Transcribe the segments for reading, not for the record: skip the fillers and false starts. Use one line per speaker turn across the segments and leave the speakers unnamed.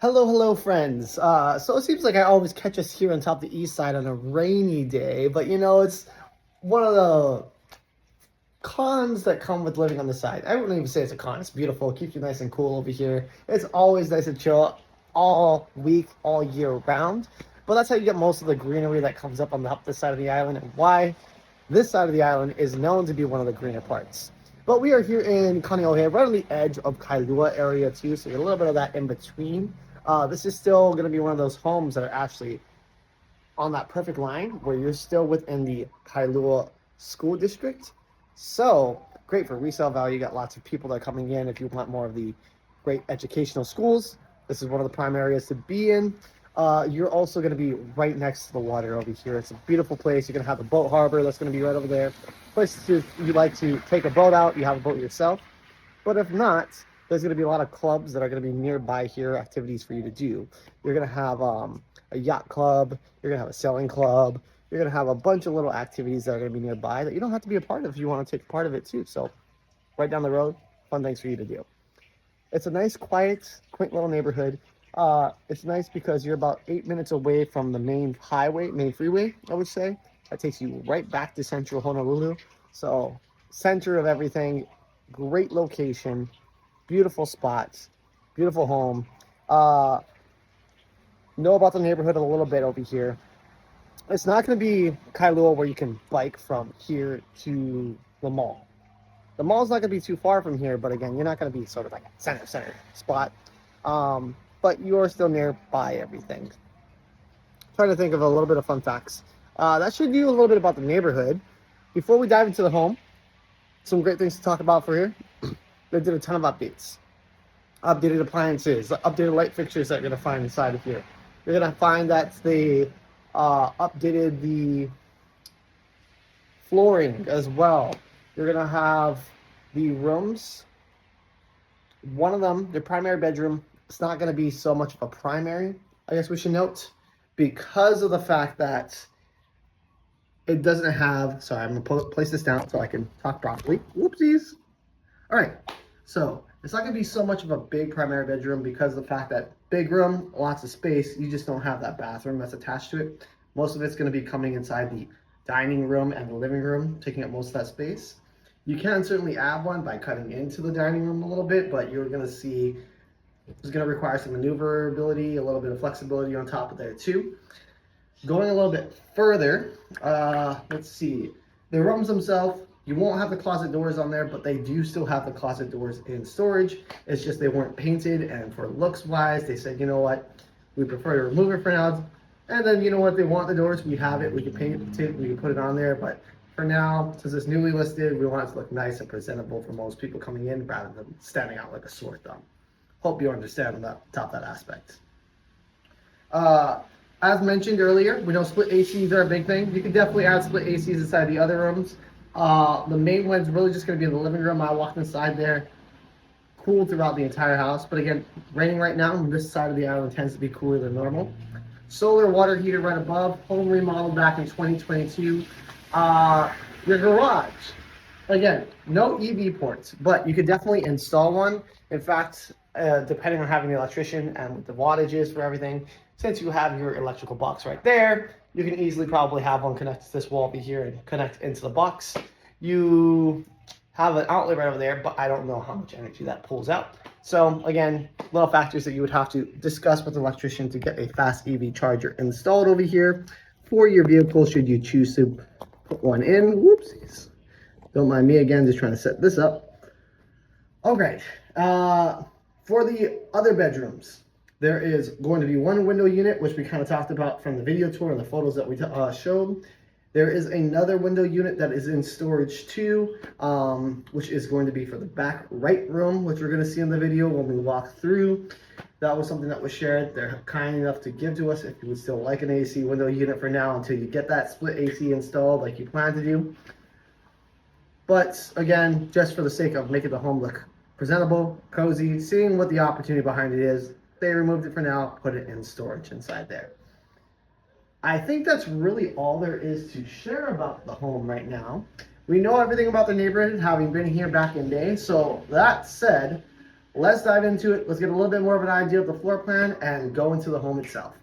Hello, friends. So it seems like I always catch us here on top of the east side on a rainy day, but it's one of the cons that come with living on the side. I wouldn't even say it's a con. It's beautiful. It keeps you nice and cool over here. It's always nice and chill all week, all year round. But that's how you get most of the greenery that comes up on this side of the island, and why this side of the island is known to be one of the greener parts. But we are here in Kaneohe, right on the edge of Kailua area too, so you get a little bit of that in between. This is still going to be one of those homes that are actually on that perfect line where you're still within the Kailua school district. So great for resale value. You got lots of people that are coming in if you want more of the great educational schools. This is one of the prime areas to be in. You're also going to be right next to the water over here. It's a beautiful place. You're going to have the boat harbor that's going to be right over there. Places if you like to take a boat out, you have a boat yourself. But if not, there's going to be a lot of clubs that are going to be nearby here, activities for you to do. You're going to have a yacht club. You're going to have a sailing club. You're going to have a bunch of little activities that are going to be nearby that you don't have to be a part of if you want to take part of it too. So right down the road, fun things for you to do. It's a nice, quiet, quaint little neighborhood. It's nice because you're about 8 minutes away from the main freeway, I would say. That takes you right back to central Honolulu. So center of everything, great location, beautiful spots, beautiful home. Know about the neighborhood a little bit over here. It's not going to be Kailua where you can bike from here to the mall. The mall's not going to be too far from here, but again, you're not going to be sort of like a center spot. But you're still nearby everything. Trying to think of a little bit of fun facts. That should do a little bit about the neighborhood. Before we dive into the home, some great things to talk about for here. They did a ton of updates. Updated appliances, updated light fixtures that you're going to find inside of here. You're going to find that they updated the flooring as well. You're going to have the rooms. One of them, their primary bedroom, it's not going to be so much of a primary, I guess we should note, because of the fact that it doesn't have, sorry, I'm going to place this down so I can talk properly. Whoopsies. All right, so it's not going to be so much of a big primary bedroom because of the fact that big room, lots of space, you just don't have that bathroom that's attached to it. Most of it's going to be coming inside the dining room and the living room, taking up most of that space. You can certainly add one by cutting into the dining room a little bit, but you're going to see it's going to require some maneuverability, a little bit of flexibility on top of there too. Going a little bit further, let's see, the rooms themselves, you won't have the closet doors on there, but they do still have the closet doors in storage. It's just they weren't painted, and for looks wise, they said, you know what, we prefer to remove it for now. And then, you know what, they want the doors, we have it, we can paint it, we can put it on there, but for now, since it's newly listed, we want it to look nice and presentable for most people coming in rather than standing out like a sore thumb. Hope you understand that aspect. As mentioned earlier, we know split ACs are a big thing. You can definitely add split ACs inside the other rooms. The main one's really just going to be in the living room. I walked inside there. Cool throughout the entire house. But again, raining right now, and this side of the island tends to be cooler than normal. Solar water heater right above. Home remodeled back in 2022. Your garage. Again, no EV ports, but you could definitely install one. In fact, depending on having the electrician and what the wattage is for everything, since you have your electrical box right there, you can easily probably have one connect to this wall over here and connect into the box. You have an outlet right over there, but I don't know how much energy that pulls out. So again, little factors that you would have to discuss with the electrician to get a fast EV charger installed over here for your vehicle should you choose to put one in. Whoopsies. Don't mind me again, just trying to set this up. All right, for the other bedrooms, there is going to be one window unit, which we kind of talked about from the video tour and the photos that we showed. There is another window unit that is in storage too, which is going to be for the back right room, which we're going to see in the video when we walk through. That was something that was shared. They're kind enough to give to us if you would still like an AC window unit for now until you get that split AC installed like you plan to do. But again, just for the sake of making the home look presentable, cozy, seeing what the opportunity behind it is, they removed it for now, put it in storage inside there. I think that's really all there is to share about the home right now. We know everything about the neighborhood, having been here back in day. So that said, let's dive into it. Let's get a little bit more of an idea of the floor plan and go into the home itself.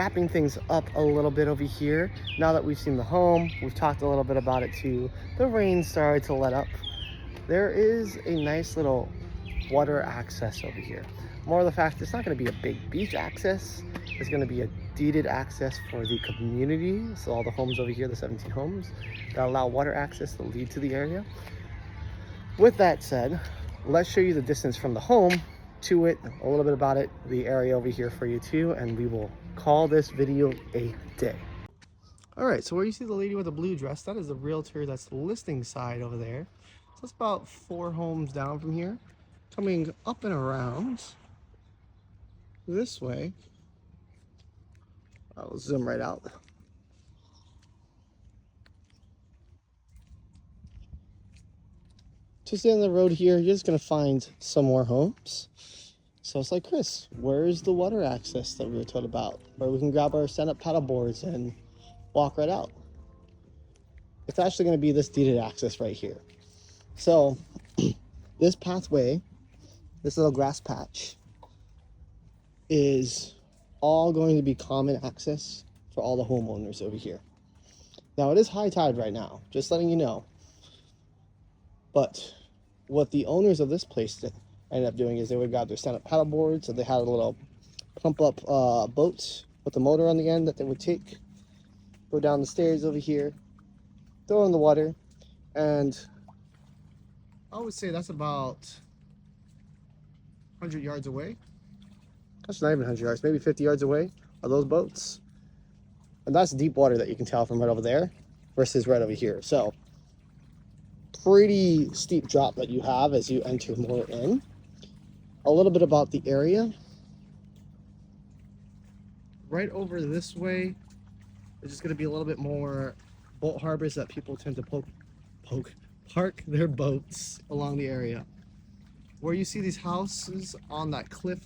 wrapping things up a little bit over here. Now that we've seen the home, we've talked a little bit about it too. The rain started to let up. There is a nice little water access over here. More of the fact, it's not going to be a big beach access. It's going to be a deeded access for the community. So all the homes over here, the 17 homes that allow water access to lead to the area. With that said, let's show you the distance from the home to it, a little bit about it, the area over here for you too, and we will call this video a day. All right, so where you see the lady with the blue dress, that is the realtor that's listing side over there. So it's about 4 homes down from here. Coming up and around this way, I'll zoom right out. Just down the road here, you're just gonna find some more homes. So it's like, Chris, where's the water access that we were told about? Where we can grab our stand-up paddle boards and walk right out. It's actually gonna be this deeded access right here. So this pathway, this little grass patch, is all going to be common access for all the homeowners over here. Now it is high tide right now, just letting you know. But what the owners of this place ended up doing is they would grab their stand-up paddle boards, so they had a little pump-up boat with a motor on the end that they would take, go down the stairs over here, throw in the water, and I would say that's about 100 yards away. That's not even 100 yards, maybe 50 yards away are those boats. And that's deep water that you can tell from right over there versus right over here. So pretty steep drop that you have as you enter more in. A little bit about the area. Right over this way, there's just going to be a little bit more boat harbors that people tend to park their boats along the area. Where you see these houses on that cliff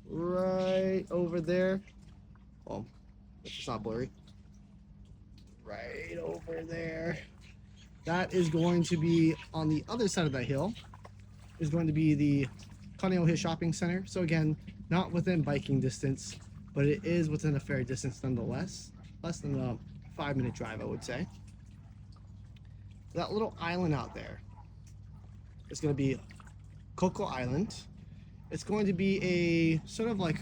right over there. Well, it's not blurry. Right over there. That is going to be on the other side of that hill. Is going to be the Kaneohe Shopping Center. So again, not within biking distance, but it is within a fair distance nonetheless. Less than a 5-minute drive, I would say. That little island out there is going to be Coco Island. It's going to be a sort of like,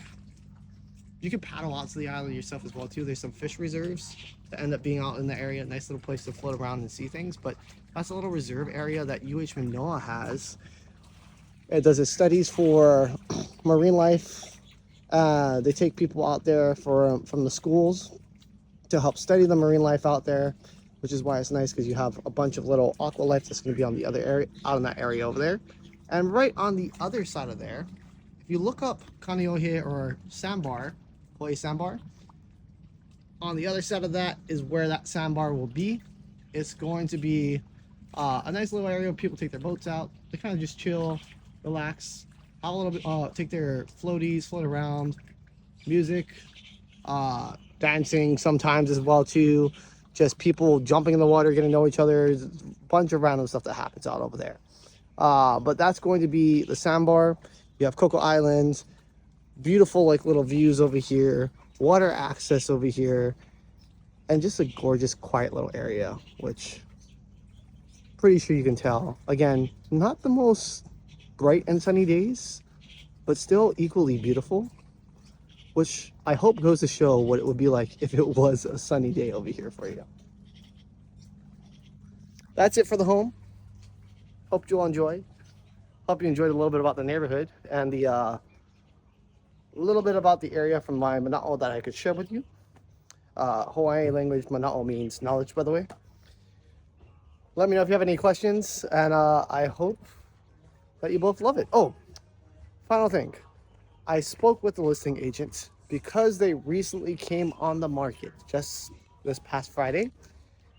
you can paddle out to the island yourself as well too. There's some fish reserves that end up being out in the area. Nice little place to float around and see things. But that's a little reserve area that UH Manoa has. It does its studies for marine life. They take people out there from the schools to help study the marine life out there, which is why it's nice because you have a bunch of little aqua life that's going to be on the other area, out in that area over there. And right on the other side of there, if you look up Kaneohe or Sandbar, Hawaii Sandbar, on the other side of that is where that sandbar will be. It's going to be a nice little area where people take their boats out. They kind of just chill, relax, have a little bit, take their floaties, float around, music, dancing sometimes as well too. Just people jumping in the water, getting to know each other. There's a bunch of random stuff that happens out over there. But that's going to be the sandbar. You have Coco Island, beautiful like little views over here, water access over here, and just a gorgeous quiet little area, which pretty sure you can tell. Again, not the most bright and sunny days, but still equally beautiful, which I hope goes to show what it would be like if it was a sunny day over here for you. That's it for the home. Hope you'll enjoy. Hope you enjoyed a little bit about the neighborhood and the little bit about the area from my mana'o that I could share with you. Hawaiian language mana'o means knowledge, by the way. Let me know if you have any questions, and I hope that you both love it. Oh, final thing. I spoke with the listing agent because they recently came on the market just this past Friday.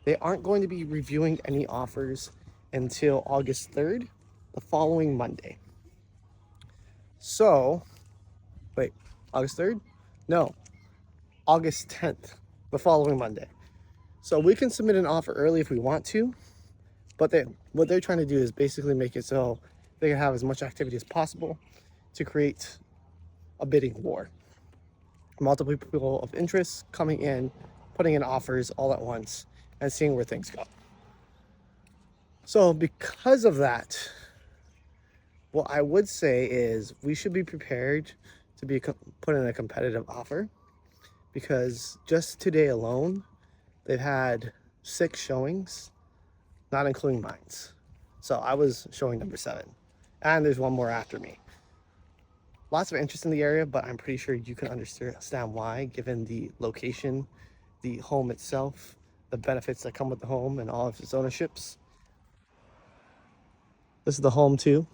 They aren't going to be reviewing any offers until August 3rd, the following Monday. So, wait, August 3rd? No, August 10th, the following Monday. So we can submit an offer early if we want to, but what they're trying to do is basically make it so they can have as much activity as possible to create a bidding war. multiple people of interest coming in, putting in offers all at once, and seeing where things go. So because of that, what I would say is we should be prepared to be put in a competitive offer, because just today alone, they've had 6 showings, not including mine. So I was showing number 7, and there's one more after me. Lots of interest in the area, but I'm pretty sure you can understand why, given the location, the home itself, the benefits that come with the home, and all of its ownerships. This is the home too.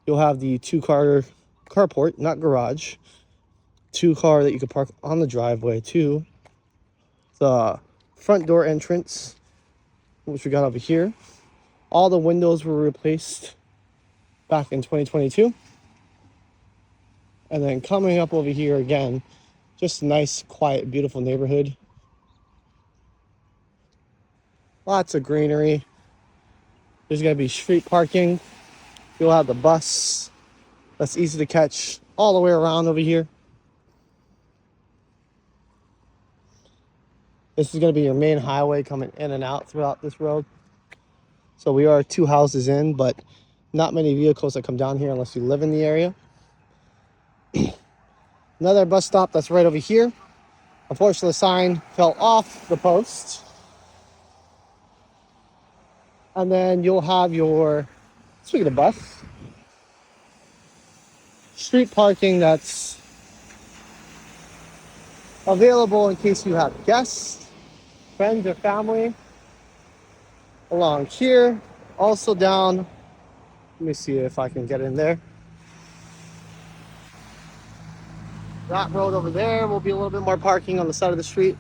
You'll have the 2-car carport, not garage. 2-car that you could park on the driveway too. The front door entrance, which we got over here. All the windows were replaced back in 2022. And then coming up over here again, just a nice, quiet, beautiful neighborhood. Lots of greenery. There's going to be street parking. You'll have the bus that's easy to catch all the way around over here. This is going to be your main highway coming in and out throughout this road. So we are 2 houses in, but not many vehicles that come down here unless you live in the area. Another bus stop that's right over here. Unfortunately, the sign fell off the post. And then you'll have your, speaking of bus, street parking that's available in case you have guests, friends, or family. Along here, also down, let me see if I can get in there. That road over there will be a little bit more parking on the side of the street.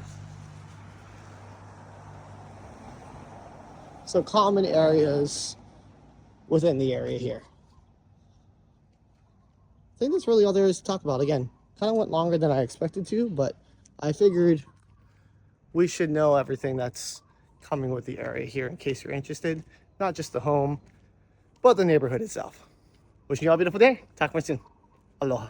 So common areas within the area here. I think that's really all there is to talk about. Again, kind of went longer than I expected to, but I figured we should know everything that's coming with the area here in case you're interested. Not just the home, but the neighborhood itself. Wishing you all a beautiful day. Talk to you soon. Aloha.